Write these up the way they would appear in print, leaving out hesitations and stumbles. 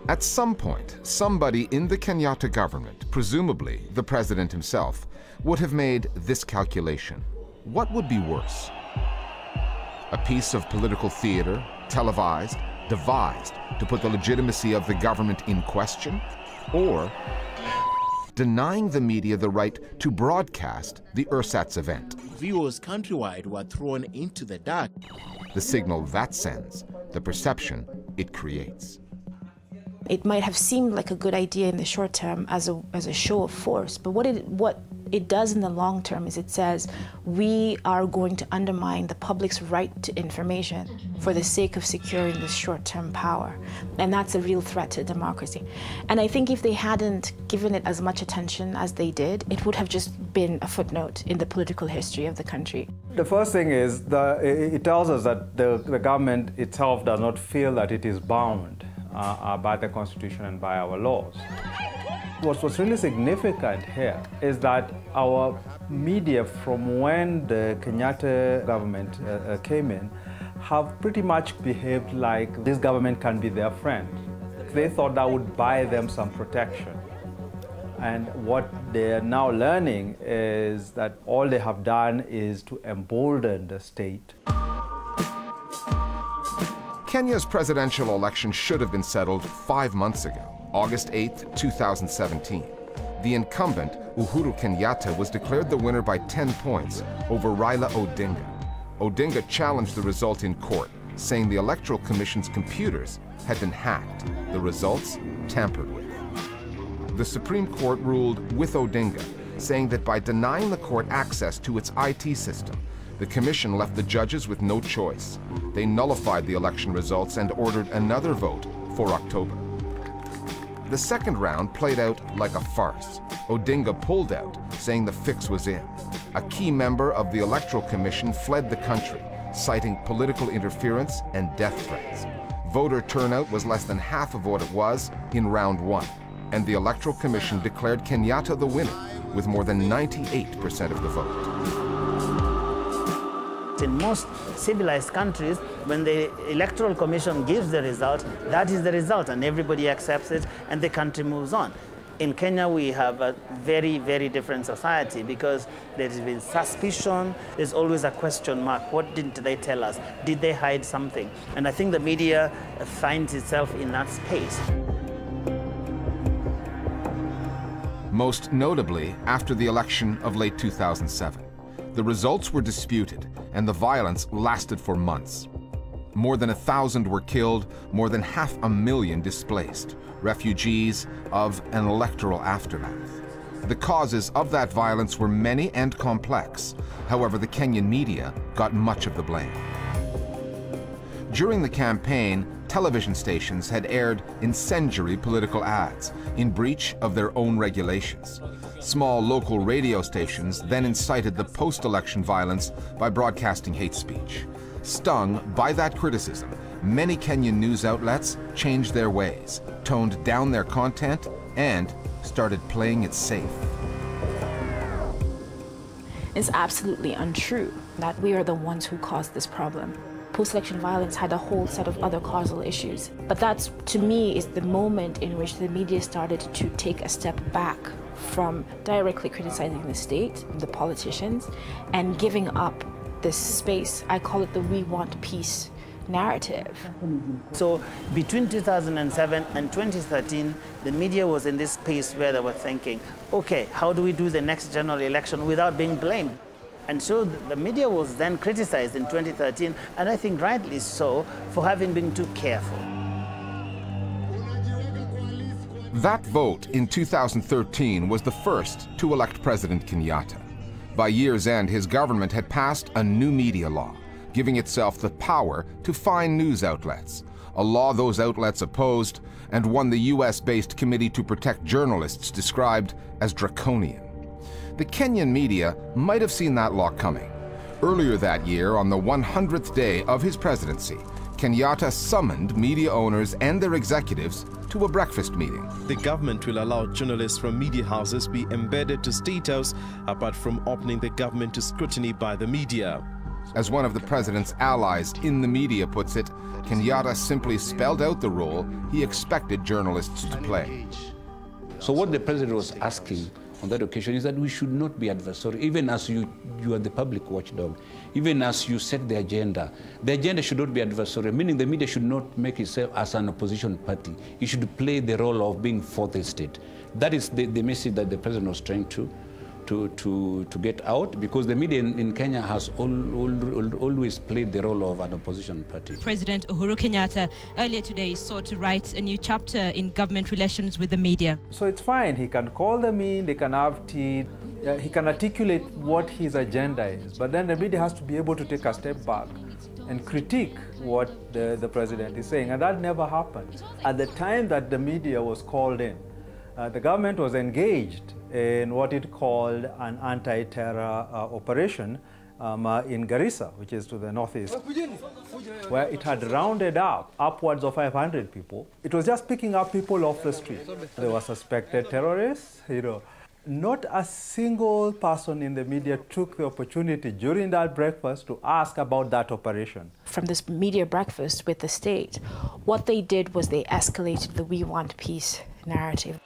At some point, somebody in the Kenyatta government, presumably the president himself, would have made this calculation. What would be worse? A piece of political theater, televised, devised to put the legitimacy of the government in question? Or denying the media the right to broadcast the ersatz event? Viewers countrywide were thrown into the dark. The signal that sends, the perception it creates. It might have seemed like a good idea in the short term as a show of force, but what it does in the long term is it says we are going to undermine the public's right to information for the sake of securing this short-term power. And that's a real threat to democracy. And I think if they hadn't given it as much attention as they did, it would have just been a footnote in the political history of the country. The first thing is it tells us that the government itself does not feel that it is bound by the Constitution and by our laws. What's really significant here is that our media, from when the Kenyatta government came in, have pretty much behaved like this government can be their friend. They thought that would buy them some protection. And what they're now learning is that all they have done is to embolden the state. Kenya's presidential election should have been settled 5 months ago, August 8, 2017. The incumbent, Uhuru Kenyatta, was declared the winner by 10 points over Raila Odinga. Odinga challenged the result in court, saying the Electoral Commission's computers had been hacked, the results tampered with. The Supreme Court ruled with Odinga, saying that by denying the court access to its IT system, the commission left the judges with no choice. They nullified the election results and ordered another vote for October. The second round played out like a farce. Odinga pulled out, saying the fix was in. A key member of the Electoral Commission fled the country, citing political interference and death threats. Voter turnout was less than half of what it was in round one, and the Electoral Commission declared Kenyatta the winner with more than 98% of the vote. In most civilized countries, when the Electoral Commission gives the result, that is the result, and everybody accepts it, and the country moves on. In Kenya, we have a very, very different society because there has been suspicion. There's always a question mark. What didn't they tell us? Did they hide something? And I think the media finds itself in that space. Most notably, after the election of late 2007. The results were disputed, and the violence lasted for months. More than 1,000 were killed, more than 500,000 displaced, refugees of an electoral aftermath. The causes of that violence were many and complex. However, the Kenyan media got much of the blame. During the campaign, television stations had aired incendiary political ads in breach of their own regulations. Small local radio stations then incited the post-election violence by broadcasting hate speech. Stung by that criticism, many Kenyan news outlets changed their ways, toned down their content, and started playing it safe. It's absolutely untrue that we are the ones who caused this problem. Post-election violence had a whole set of other causal issues. But that's, to me, is the moment in which the media started to take a step back from directly criticizing the state, the politicians, and giving up this space. I call it the "we want peace" narrative. So between 2007 and 2013, the media was in this space where they were thinking, okay, how do we do the next general election without being blamed? And so the media was then criticized in 2013, and I think rightly so, for having been too careful. That vote in 2013 was the first to elect President Kenyatta. By year's end, his government had passed a new media law, giving itself the power to fine news outlets, a law those outlets opposed, and one the US-based Committee to Protect Journalists described as draconian. The Kenyan media might have seen that law coming. Earlier that year, on the 100th day of his presidency, Kenyatta summoned media owners and their executives to a breakfast meeting. The government will allow journalists from media houses be embedded to State House, apart from opening the government to scrutiny by the media. As one of the president's allies in the media puts it, Kenyatta simply spelled out the role he expected journalists to play. So what the president was asking on that occasion is that we should not be adversarial, even as you are the public watchdog, even as you set the agenda should not be adversarial, meaning the media should not make itself as an opposition party. It should play the role of being for the state. That is the message that the president was trying to get out, because the media in Kenya has always played the role of an opposition party. President Uhuru Kenyatta earlier today sought to write a new chapter in government relations with the media. So it's fine, he can call them in, they can have tea, he can articulate what his agenda is, but then the media has to be able to take a step back and critique what the president is saying, and that never happened. At the time that the media was called in, the government was engaged in what it called an anti-terror operation in Garissa, which is to the northeast, where it had rounded up upwards of 500 people. It was just picking up people off the street. They were suspected terrorists, Not a single person in the media took the opportunity during that breakfast to ask about that operation. From this media breakfast with the state, what they did was they escalated the "we want peace" narrative.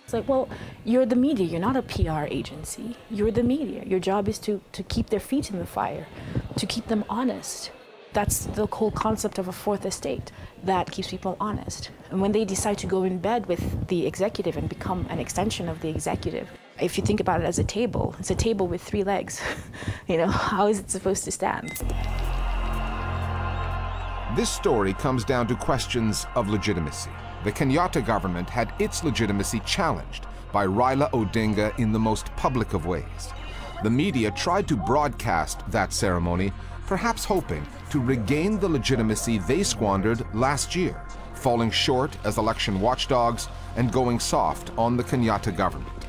It's like, well, you're the media, you're not a PR agency. You're the media. Your job is to keep their feet in the fire, to keep them honest. That's the whole concept of a fourth estate, that keeps people honest. And when they decide to go in bed with the executive and become an extension of the executive, if you think about it as a table, it's a table with 3 legs. How is it supposed to stand? This story comes down to questions of legitimacy. The Kenyatta government had its legitimacy challenged by Raila Odinga in the most public of ways. The media tried to broadcast that ceremony, perhaps hoping to regain the legitimacy they squandered last year, falling short as election watchdogs and going soft on the Kenyatta government.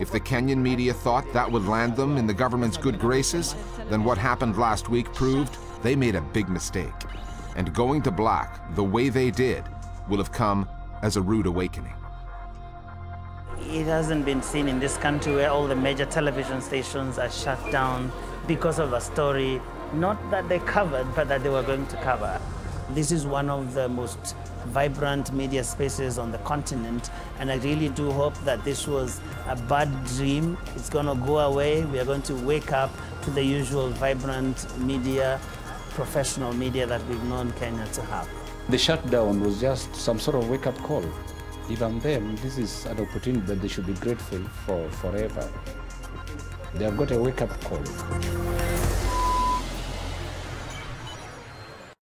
If the Kenyan media thought that would land them in the government's good graces, then what happened last week proved they made a big mistake. And going to black the way they did will have come as a rude awakening. It hasn't been seen in this country where all the major television stations are shut down because of a story, not that they covered, but that they were going to cover. This is one of the most vibrant media spaces on the continent, and I really do hope that this was a bad dream. It's going to go away. We are going to wake up to the usual vibrant media, professional media that we've known Kenya to have. The shutdown was just some sort of wake-up call. Even them, this is an opportunity that they should be grateful for forever. They have got a wake-up call.